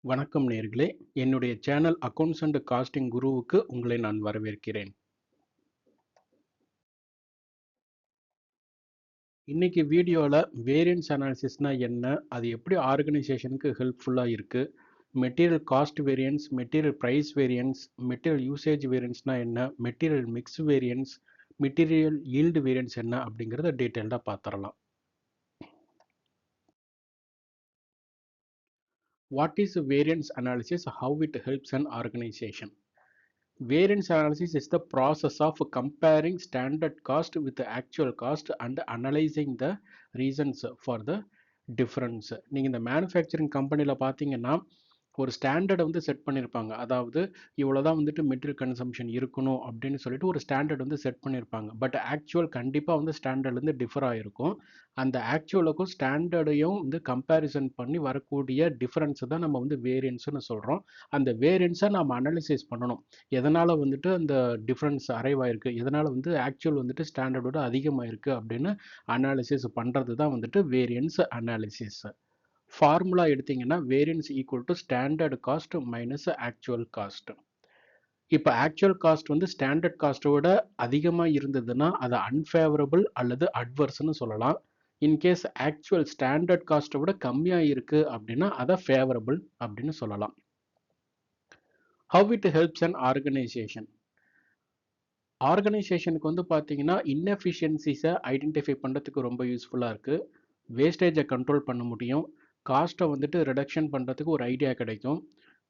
வணக்கம் நேயர்களே, என்னுடைய சேனல் அக்கவுண்ட்ஸ் அண்ட் காஸ்டிங் குருவுக்கு உங்களை நான் வரவேற்கிறேன். இன்னைக்கு வீடியோல வேரியன்ஸ் அனாலிசிஸ்னா என்ன, அது எப்படி ஆர்கனைசேஷனுக்கு ஹெல்ப்ஃபுல்லா இருக்கு, material cost variance, material price variance, material usage வேரியன்ஸ்னா என்ன, material mix variance, material yield variance என்ன அப்படிங்கிறத டீட்டெயில்டாக பார்த்துடலாம். What is variance analysis, how it helps an organisation? Variance analysis is the process of comparing standard cost with the actual cost and analyzing the reasons for the difference. நீங்கள் இந்த manufacturing கம்பெனியில் பார்த்தீங்கன்னா ஒரு ஸ்டாண்டர்டை வந்து செட் பண்ணியிருப்பாங்க. அதாவது இவ்வளோதான் வந்துட்டு மெட்டீரியல் கன்சம்ஷன் இருக்கணும் அப்படின்னு சொல்லிட்டு ஒரு ஸ்டாண்டர்ட் வந்து செட் பண்ணியிருப்பாங்க. பட் ஆக்சுவல் கண்டிப்பாக வந்து ஸ்டாண்டர்ட்லேருந்து டிஃபர் ஆகிருக்கும். அந்த ஆக்சுவலுக்கும் ஸ்டாண்டர்டையும் வந்து கம்பேரிசன் பண்ணி வரக்கூடிய டிஃபரன்ஸ் தான் நம்ம வந்து வேரியன்ஸ்னு சொல்கிறோம். அந்த வேரியன்ஸை நம்ம அனாலிசிஸ் பண்ணணும். எதனால் வந்துட்டு அந்த டிஃப்ரென்ஸ் அரைவ் ஆயிருக்கு, எதனால் வந்து ஆக்சுவல் வந்துட்டு ஸ்டாண்டர்டோட அதிகமாயிருக்கு அப்படின்னு அனாலிசிஸ் பண்ணுறது தான் வந்துட்டு வேரியன்ஸ் அனாலிசிஸ். ஃபார்முலா எடுத்தீங்கன்னா variance equal to standard cost minus actual cost. இப்போ ஆக்சுவல் காஸ்ட் வந்து ஸ்டாண்டர்ட் காஸ்ட்டோட அதிகமாக இருந்ததுன்னா அதை அன்ஃபேவரபிள் அல்லது அட்வர்ஸ்னு சொல்லலாம். இன்கேஸ் ஆக்சுவல் ஸ்டாண்டர்ட் காஸ்ட்டை விட கம்மியாக இருக்கு அப்படின்னா அதை ஃபேவரபிள் அப்படின்னு சொல்லலாம். How it helps an organisation? ஆர்கனைசேஷனுக்கு வந்து பார்த்தீங்கன்னா இன்எஃபிஷியன்சிஸை ஐடென்டிஃபை பண்ணுறதுக்கு ரொம்ப யூஸ்ஃபுல்லாக இருக்குது. வேஸ்டேஜை கண்ட்ரோல் பண்ண முடியும். காஸ்ட்டை வந்துட்டு ரிடக்ஷன் பண்ணுறதுக்கு ஒரு ஐடியா கிடைக்கும்.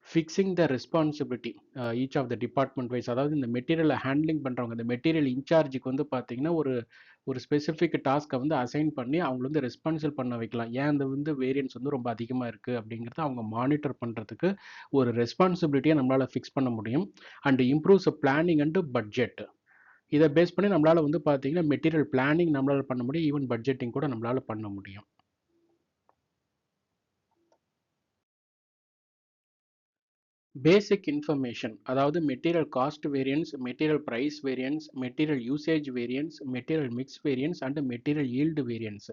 Fixing the responsibility each of the department wise, அதாவது இந்த மெட்டீரியலை ஹேண்ட்லிங் பண்ணுறவங்க, இந்த மெட்டீரியல் இன்சார்ஜுக்கு வந்து பார்த்தீங்கன்னா ஒரு ஸ்பெசிஃபிக் டாஸ்க்கை வந்து அசைன் பண்ணி அவங்கள வந்து ரெஸ்பான்சிபிள் பண்ண வைக்கலாம். ஏன் அந்த வந்து வேரியன்ஸ் வந்து ரொம்ப அதிகமாக இருக்குது அப்படிங்கிறத அவங்க மானிட்டர் பண்ணுறதுக்கு ஒரு ரெஸ்பான்சிபிலிட்டியை நம்மளால் ஃபிக்ஸ் பண்ண முடியும். And improves planning and budget. இதை பேஸ் பண்ணி நம்மளால் வந்து பார்த்தீங்கன்னா மெட்டீரியல் பிளானிங் நம்மளால் பண்ண முடியும், ஈவன் பட்ஜெட்டிங் கூட நம்மளால் பண்ண முடியும். பேசிக் இன்ஃபர்மேஷன், அதாவது material cost variance, material price variance, material usage variance, material mix variance and material yield variance,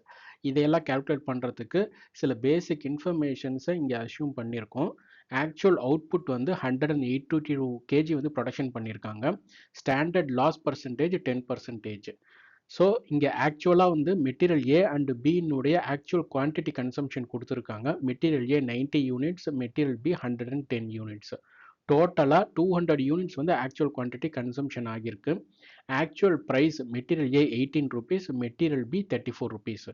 இதையெல்லாம் கால்குலேட் பண்ணுறதுக்கு சில பேசிக் இன்ஃபர்மேஷன்ஸை இங்கே அஸ்யூம் பண்ணியிருக்கோம். ஆக்சுவல் அவுட்புட் வந்து 182 kg வந்து ப்ரொடக்ஷன் பண்ணியிருக்காங்க. Standard loss percentage 10%. ஸோ இங்கே ஆக்சுவலாக வந்து மெட்டீரியல் ஏ அண்ட் பின்னுடைய ஆக்சுவல் குவான்டிட்டி கன்சம்ஷன் கொடுத்துருக்காங்க. Material A 90 units, material B 110 units. டோட்டலாக 200 யூனிட்ஸ் வந்து ஆக்சுவல் குவான்டிட்டி கன்சம்ஷன் ஆகியிருக்கு. Actual price material A 18 rupees, material B 34 rupees.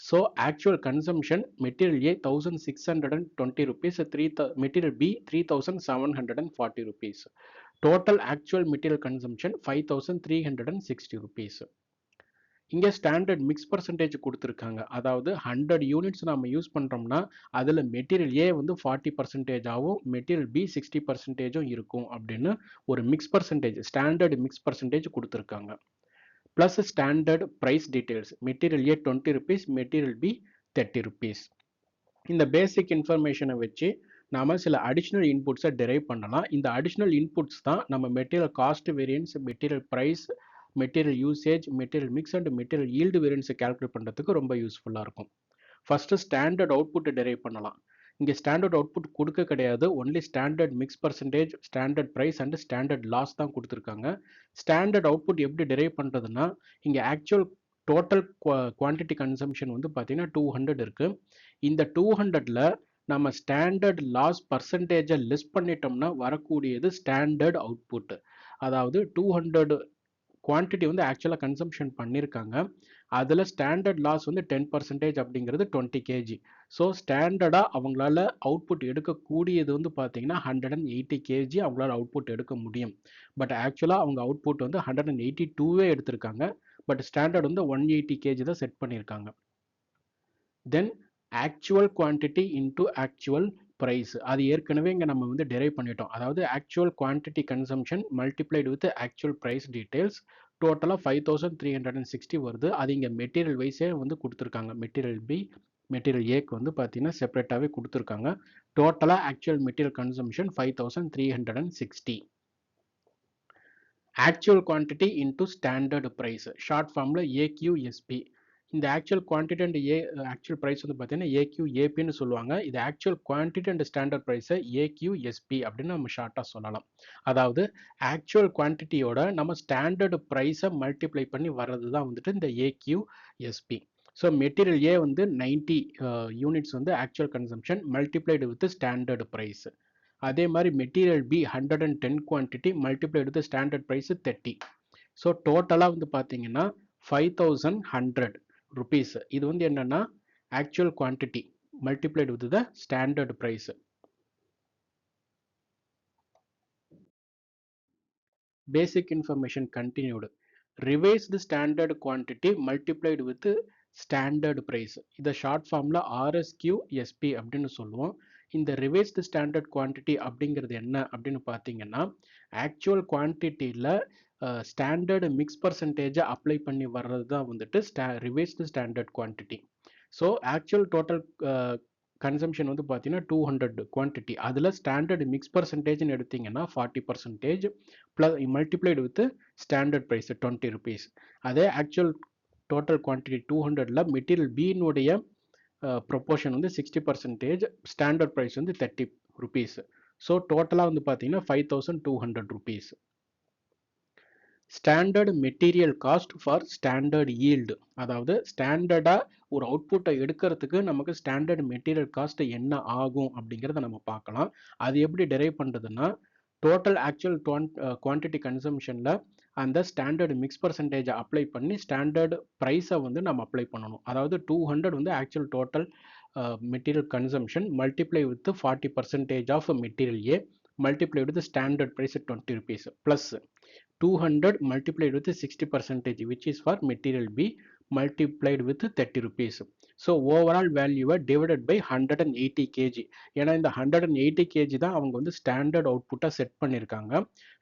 So actual consumption material A 1620 rupees, material B 3740 rupees. Total actual material consumption 5360 rupees. இங்கே standard mix percentage கொடுத்துருக்காங்க. அதாவது 100 units நம்ம use பண்ணுறோம்னா அதில் material ஏ வந்து 40% ஆகும், material B 60% இருக்கும் அப்படின்னு ஒரு mix percentage, standard mix percentage கொடுத்துருக்காங்க. Plus standard price details, material A 20 rupees, material B 30 rupees. இந்த பேசிக் இன்ஃபர்மேஷனை வச்சு நாம் சில அடிஷ்னல் இன்புட்ஸை டெரைவ் பண்ணலாம். இந்த அடிஷ்னல் இன்புட்ஸ் தான் நம்ம material cost variance, material price, material usage, material mix and material yield வேரியன்ஸை கால்குலேட் பண்ணுறதுக்கு ரொம்ப யூஸ்ஃபுல்லாக இருக்கும். ஃபஸ்ட்டு ஸ்டாண்டர்ட் அவுட்புட் டெரைவ் பண்ணலாம். இங்கே ஸ்டாண்டர்ட் அவுட்புட் கொடுக்க கிடையாது, only standard mix percentage, standard price and standard loss தான் கொடுத்துருக்காங்க. ஸ்டாண்டர்ட் அவுட்புட் எப்படி டெரைவ் பண்ணுறதுன்னா, இங்கே ஆக்சுவல் டோட்டல் குவான்டிட்டி கன்சம்ஷன் வந்து பார்த்தீங்கன்னா 200 இருக்குது. இந்த 200ல் நம்ம ஸ்டாண்டர்ட் லாஸ் பர்சன்டேஜை லிஸ்ட் பண்ணிட்டோம்னா வரக்கூடியது ஸ்டாண்டர்ட் அவுட்புட். அதாவது 200 குவான்டிட்டி வந்து ஆக்சுவலாக கன்சம்ஷன் பண்ணியிருக்காங்க. அதில் ஸ்டாண்டர்ட் லாஸ் வந்து 10% அப்படிங்கிறது 20 kg. ஸோ ஸ்டாண்டர்டாக அவங்களால அவுட்புட் எடுக்கக்கூடியது வந்து பார்த்தீங்கன்னா 180 kg அவங்களால அவுட்புட் எடுக்க முடியும். பட் ஆக்சுவலாக அவங்க அவுட்புட் வந்து 182 எடுத்திருக்காங்க. பட் ஸ்டாண்டர்ட் வந்து 180 kg தான் செட் பண்ணியிருக்காங்க. Then actual quantity into actual price, அது ஏற்கனவே இங்கே நம்ம வந்து டெரைவ் பண்ணிட்டோம். அதாவது actual quantity consumption multiplied with actual price details, டோட்டலாக 5360 வருது. அது இங்கே மெட்டீரியல் வைஸே வந்து கொடுத்துருக்காங்க. மெட்டீரியல் பி, மெட்டீரியல் ஏக்கு வந்து பார்த்தீங்கன்னா செப்பரேட்டாகவே கொடுத்துருக்காங்க. டோட்டலாக actual material consumption 5360. Actual quantity into standard price, short ஃபார்மில் ஏக்யூஎஸ்பி. இந்த actual quantity and actual price வந்து பார்த்தீங்கன்னா ஏக்யூஏபின்னு சொல்லுவாங்க. இது ஆக்சுவல் குவான்டிட்டி அண்ட் ஸ்டாண்டர்ட் ப்ரைஸை ஏக்யூஎஸ்பி அப்படின்னு நம்ம ஷார்ட்டாக சொல்லலாம். அதாவது ஆக்சுவல் குவான்டிட்டியோட நம்ம ஸ்டாண்டர்டு ப்ரைஸை மல்டிப்ளை பண்ணி வர்றது தான் வந்துட்டு இந்த ஏக்யூஎஸ்பி. ஸோ மெட்டீரியல் ஏ வந்து 90 யூனிட்ஸ் வந்து actual consumption multiplied with standard price. அதே மாதிரி material B 110 quantity multiplied with standard price 30. So டோட்டலாக வந்து பார்த்தீங்கன்னா 5100 rupees. இது வந்து என்னன்னா actual quantity multiplied with the standard price. Basic information continued. Revised standard quantity multiplied with standard price. இதை short ஃபார்மில் RSQSP அப்படின்னு சொல்லுவோம். இந்த ரிவைஸ்டு ஸ்டாண்டர்ட் குவான்டிட்டி அப்படிங்கிறது என்ன அப்படின்னு பார்த்தீங்கன்னா ஆக்சுவல் குவான்டிட்டியில் ஸ்டாண்டர்டு மிக்ஸ் பர்சன்டேஜை அப்ளை பண்ணி வர்றது தான் வந்துட்டு revised standard quantity. So actual total consumption வந்து பார்த்தீங்கன்னா 200 குவான்டிட்டி. அதில் ஸ்டாண்டர்ட் மிக்ஸ் பர்சன்டேஜ்னு எடுத்தீங்கன்னா 40% plus multiplied with standard price 20 rupees. அதே ஆக்சுவல் டோட்டல் குவான்டிட்டி 200ல் மெட்டீரியல் பியினுடைய ப்ரொப்போர்ஷன் வந்து 60%, ஸ்டாண்டர்ட் ப்ரைஸ் வந்து 30 rupees. ஸோ டோட்டலாக வந்து பார்த்தீங்கன்னா 5200 rupees. Standard material cost for standard yield. அதாவது ஸ்டாண்டர்டாக ஒரு அவுட்புட்டை எடுக்கிறதுக்கு நமக்கு ஸ்டாண்டர்ட் மெட்டீரியல் காஸ்ட் என்ன ஆகும் அப்படிங்கிறத நம்ம பார்க்கலாம். அது எப்படி டெரைவ் பண்ணுறதுன்னா டோட்டல் ஆக்சுவல் குவான்டிட்டி கன்சம்ஷனில் அந்த ஸ்டாண்டர்ட் மிக்ஸ் பர்சன்டேஜை அப்ளை பண்ணி ஸ்டாண்டர்ட் ப்ரைஸை வந்து நம்ம அப்ளை பண்ணணும். அதாவது 200 வந்து actual total material consumption multiply with 40% of material A multiply with standard price 20 rupees plus 200 multiplied with 60%, which is for material B multiplied with 30 rupees. So overall value divided by 180 kg. ஏன்னா இந்த 180 kg தான் அவங்க வந்து standard அவுட்புட்டா set பண்ணியிருக்காங்க.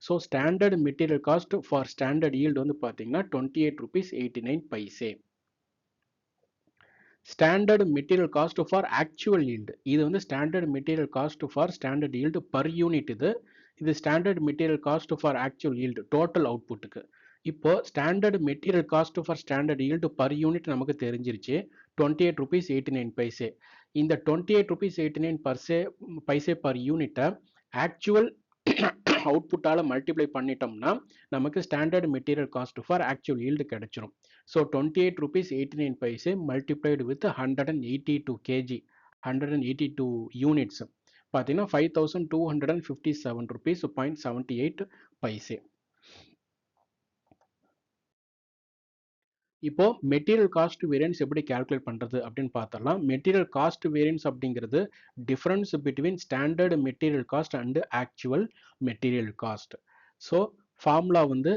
So standard material cost for standard yield வந்து பார்த்தீங்கன்னா 28 rupees 89 paise. Standard material cost for actual yield. இது வந்து standard material cost for standard yield per unit. இது standard material cost for actual yield total அவுட்புட்டுக்கு. இப்போ standard material cost for standard yield per unit நமக்கு தெரிஞ்சிருச்சு 28 rupees 89 paise. இந்த 28 rupees 89 paise per யூனிட்டை actual அவுட்புட்டால் மல்டிப்ளை பண்ணிட்டோம்னா நமக்கு standard material cost for actual yield கிடைச்சிரும். So 28 rupees 89 paise multiplied with 182 kg 182 units பார்த்தீங்கன்னா 5257 rupees 0.78 paise. இப்போ மெட்டீரியல் காஸ்ட் வேரியன்ஸ் எப்படி கால்குலேட் பண்ணுறது அப்படின்னு பார்த்தரலாம். மெட்டீரியல் காஸ்ட் வேரியன்ஸ் அப்படிங்கிறது difference between standard material cost and actual material cost. So formula வந்து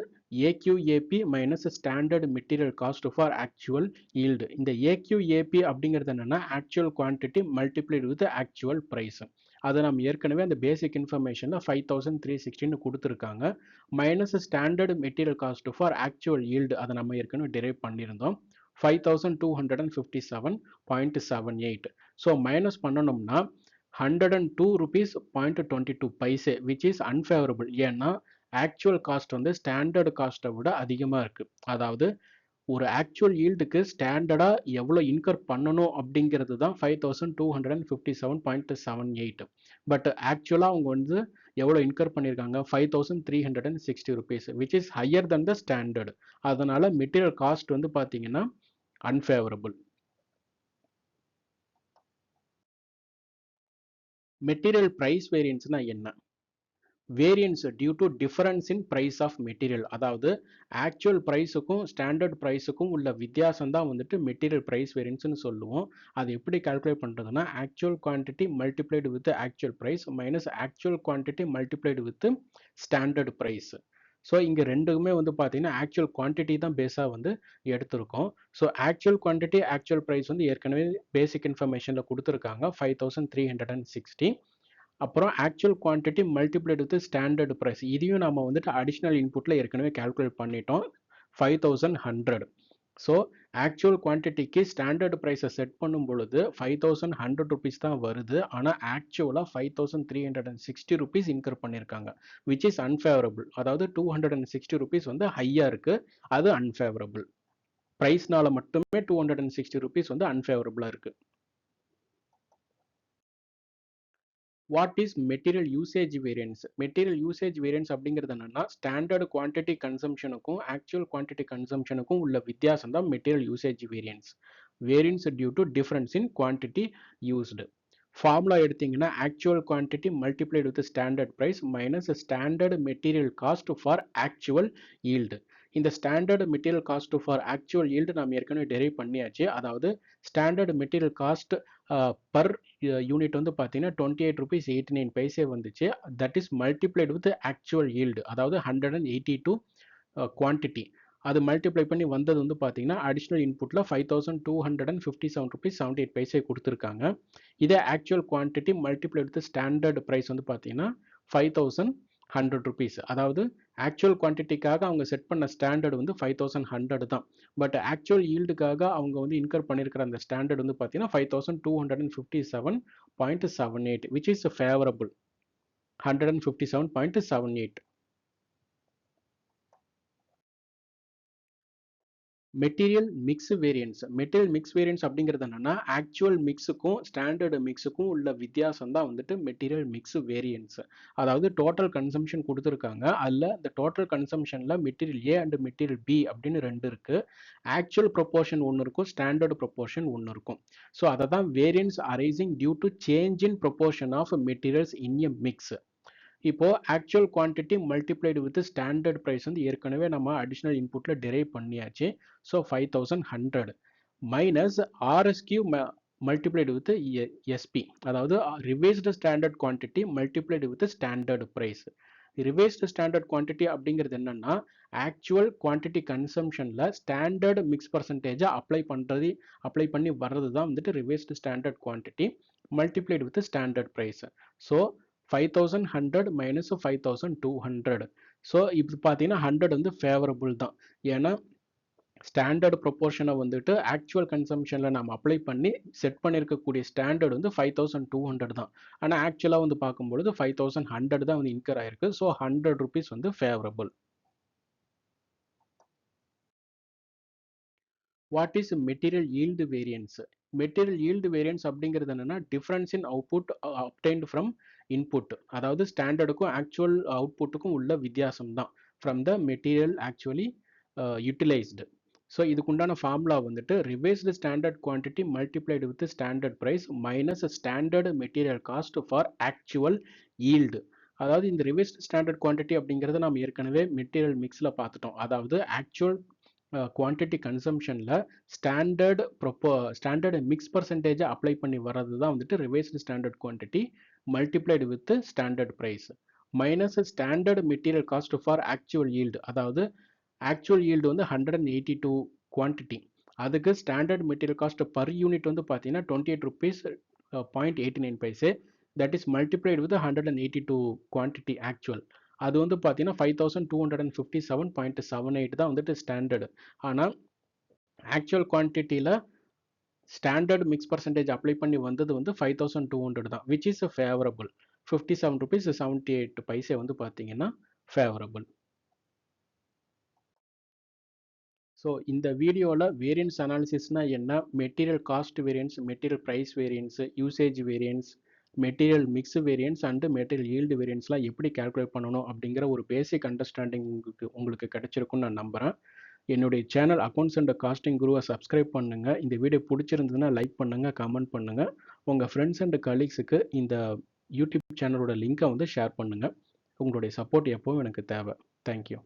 AQAP minus standard material cost for actual yield. இந்த AQAP அப்படிங்கிறது என்னன்னா actual quantity multiplied with actual price. அதை நம்ம ஏற்கனவே அந்த பேசிக் இன்ஃபர்மேஷனில் 5316 கொடுத்துருக்காங்க. Minus standard material cost for actual yield அதை நம்ம ஏற்கனவே டெரைவ் பண்ணியிருந்தோம் 5257.78. ஸோ மைனஸ் பண்ணணும்னா 102 rupees 0.22 paise which is unfavourable. ஏன்னா ஆக்சுவல் காஸ்ட் வந்து ஸ்டாண்டர்டு காஸ்ட்டை விட அதிகமாக இருக்குது. அதாவது ஒரு ஆக்சுவல் ஈல்டுக்கு ஸ்டாண்டர்டாக எவ்வளோ இன்கர் பண்ணணும் அப்படிங்கிறது தான் 5257.78. பட் ஆக்சுவலாக அவங்க வந்து எவ்வளோ இன்கர் பண்ணியிருக்காங்க 5360 rupees which is higher than the standard. அதனால மெட்டீரியல் காஸ்ட் வந்து பார்த்தீங்கன்னா அன்ஃபேவரபிள். மெட்டீரியல் ப்ரைஸ் வேரியன்ஸ்னா என்ன? Variance due to difference in price of material. அதாவது ஆக்சுவல் ப்ரைஸுக்கும் ஸ்டாண்டர்ட் ப்ரைஸுக்கும் உள்ள வித்தியாசம் தான் வந்துட்டு மெட்டீரியல் ப்ரைஸ் வேரியன்ஸ்னு சொல்லுவோம். அது எப்படி கால்குலேட் பண்ணுறதுன்னா actual quantity multiplied with actual price minus actual quantity multiplied with standard price. So இங்கே ரெண்டுக்குமே வந்து பார்த்தீங்கன்னா ஆக்சுவல் குவான்டிட்டி தான் பேஸாக வந்து எடுத்திருக்கோம். So actual quantity actual price வந்து ஏற்கனவே பேசிக் இன்ஃபர்மேஷனில் கொடுத்துருக்காங்க 5360. அப்புறம் actual quantity multiplied with standard price இதையும் நம்ம வந்துட்டு அடிஷ்னல் இன்புட்டில் ஏற்கனவே கால்குலேட் பண்ணிட்டோம் 5100. ஸோ ஆக்சுவல் குவான்டிட்டிக்கு ஸ்டாண்டர்ட் ப்ரைஸை செட் பண்ணும் பொழுது 5100 rupees தான் வருது. ஆனால் ஆக்சுவலாக 5360 rupees இன்கர் பண்ணியிருக்காங்க விச் இஸ் அன்ஃபேவரபிள். அதாவது 260 rupees வந்து ஹையாக இருக்குது, அது அன்ஃபேவரபிள். ப்ரைஸ்னால மட்டுமே 260 rupees வந்து அன்ஃபேவரபிளா இருக்கு. What is material usage variance? Material usage variance அப்படிங்கிறது என்னன்னா ஸ்டாண்டர்ட் குவான்டிட்டி கன்சம்ஷனுக்கும் ஆக்சுவல் குவான்டிட்டி கன்சம்ஷனுக்கும் உள்ள வித்தியாசம் தான் material usage variance. Variance due to difference in quantity used. Formula எடுத்தீங்கன்னா actual quantity multiplied with standard price minus standard material cost for actual yield. இந்த standard material cost for actual yield நம்ம ஏற்கனவே derive பண்ணியாச்சு. அதாவது standard material cost per unit வந்து பார்த்தீங்கன்னா 28 rupees 89 வந்துச்சு. That is multiplied with actual yield, அதாவது 182 quantity. அது மல்டிப்ளை பண்ணி வந்தது வந்து பார்த்தீங்கன்னா அடிஷ்னல் இன்புட்டில் 5257 rupees 78 கொடுத்துருக்காங்க. இதே actual quantity multiply with standard price வந்து பார்த்தீங்கன்னா 5100 rupees. அதாவது ஆக்சுவல் குவான்டிட்டிக்காக அவங்க செட் பண்ண ஸ்டாண்டர்ட் வந்து 5100 தான். பட் ஆக்சுவல் ஈல்டுக்காக அவங்க வந்து இன்கர் பண்ணியிருக்கிற அந்த ஸ்டாண்டர்ட் வந்து பார்த்தீங்கன்னா 5257.78 which is favorable. 157.78. Material mix variance. Material mix variance அப்படிங்கிறது என்னன்னா ஆக்சுவல் மிக்ஸுக்கும் ஸ்டாண்டர்டு மிக்ஸுக்கும் உள்ள வித்தியாசம் தான் வந்துட்டு மெட்டீரியல் மிக்ஸ் வேரியன்ஸ். அதாவது டோட்டல் கன்சம்ஷன் கொடுத்துருக்காங்க. அதில் இந்த டோட்டல் கன்சம்ஷனில் material A and material B அப்படின்னு ரெண்டு இருக்கு. ஆக்சுவல் ப்ரொப்போர்ஷன் ஒன்று இருக்கும், ஸ்டாண்டர்டு ப்ரொப்போர்ஷன் ஒன்று இருக்கும். ஸோ அதை தான் variance arising due to change in proportion of materials in a mix. இப்போ actual quantity multiplied with standard price வந்து ஏற்கனவே நம்ம அடிஷ்னல் இன்புட்ல டெரைவ் பண்ணியாச்சு. So 5100 minus RSQ multiplied with SP, அதாவது revised standard quantity multiplied with standard price. Revised standard quantity அப்படிங்கிறது என்னன்னா actual quantity கன்சம்ஷன்ல ஸ்டாண்டர்ட் மிக்ஸ் பர்சன்டேஜை அப்ளை பண்ணி வர்றது தான் வந்துட்டு revised standard quantity multiplied with standard price. So 5100 minus 5200. So இப்போ பார்த்தீங்கன்னா 100 வந்து ஃபேவரபுள் தான். ஏன்னா ஸ்டாண்டர்ட் ப்ரொப்போர்ஷனை வந்துட்டு ஆக்சுவல் கன்சம்ஷனில் நம்ம அப்ளை பண்ணி செட் பண்ணியிருக்கக்கூடிய ஸ்டாண்டர்ட் வந்து 5200 தான். ஆனால் ஆக்சுவலாக வந்து பார்க்கும்பொழுது 5100 தான் வந்து இன்கர் ஆயிருக்கு. ஸோ 100 rupees வந்து favourable. What is material yield variance? Material yield variance அப்படிங்கிறது என்னன்னா difference in output obtained from input. அதாவது ஸ்டாண்டர்டுக்கும் ஆக்சுவல் அவுட்புட்டுக்கும் உள்ள வித்தியாசம் தான் from the material actually utilised. So இதுக்குண்டான ஃபார்முலா வந்துட்டு revised standard quantity multiplied with standard price minus standard material cost for actual yield. அதாவது இந்த ரிவைஸ்டு ஸ்டாண்டர்ட் குவான்டிட்டி அப்படிங்கிறத நம்ம ஏற்கனவே மெட்டீரியல் மிக்ஸில் பார்த்துட்டோம். அதாவது ஆக்சுவல் குவான்டிட்டி கன்சம்ஷனில் ஸ்டாண்டர்டு மிக்ஸ் பர்சன்டேஜை அப்ளை பண்ணி வர்றது தான் வந்துட்டு revised standard quantity multiplied with standard price minus standard material cost for actual yield. அதாவது ஆக்சுவல் ஈல்டு வந்து 182 குவான்டிட்டி, அதுக்கு standard material cost per unit வந்து பார்த்தீங்கன்னா 28 rupees 0.89. That is multiplied with 182 quantity actual. அது வந்து பார்த்தீங்கன்னா 5257.78 தான் வந்துட்டு ஸ்டாண்டர்டு. ஆனால் ஆக்சுவல் குவான்டிட்டியில் ஸ்டாண்டர்ட் மிக்ஸ் பர்சன்டேஜ் அப்ளை பண்ணி வந்தது வந்து 5200 தான், விச் இஸ் ஃபேவரபுள். 57 rupees 78 வந்து பார்த்தீங்கன்னா ஃபேவரபுள். ஸோ இந்த வீடியோவில் வேரியன்ஸ் அனாலிசிஸ்னா என்ன, material cost variance, material price variance, usage variance, material mix variance and material yield வேரியன்ஸ்லாம் எப்படி கால்குலேட் பண்ணணும் அப்படிங்கிற ஒரு பேசிக் அண்டர்ஸ்டாண்டிங் உங்களுக்கு கிடைச்சிருக்குன்னு நான் நம்புகிறேன். என்னுடைய சேனல் அக்கௌண்ட்ஸ் அண்ட் காஸ்டிங் குருவை சப்ஸ்கிரைப் பண்ணுங்கள். இந்த வீடியோ பிடிச்சிருந்ததுன்னா லைக் பண்ணுங்கள், கமெண்ட் பண்ணுங்கள். உங்கள் ஃப்ரெண்ட்ஸ் அண்ட் கலீக்ஸுக்கு இந்த யூடியூப் சேனலோட லிங்க்கை வந்து ஷேர் பண்ணுங்கள். உங்களுடைய சப்போர்ட் எப்போவும் எனக்கு தேவை. தேங்க்யூ.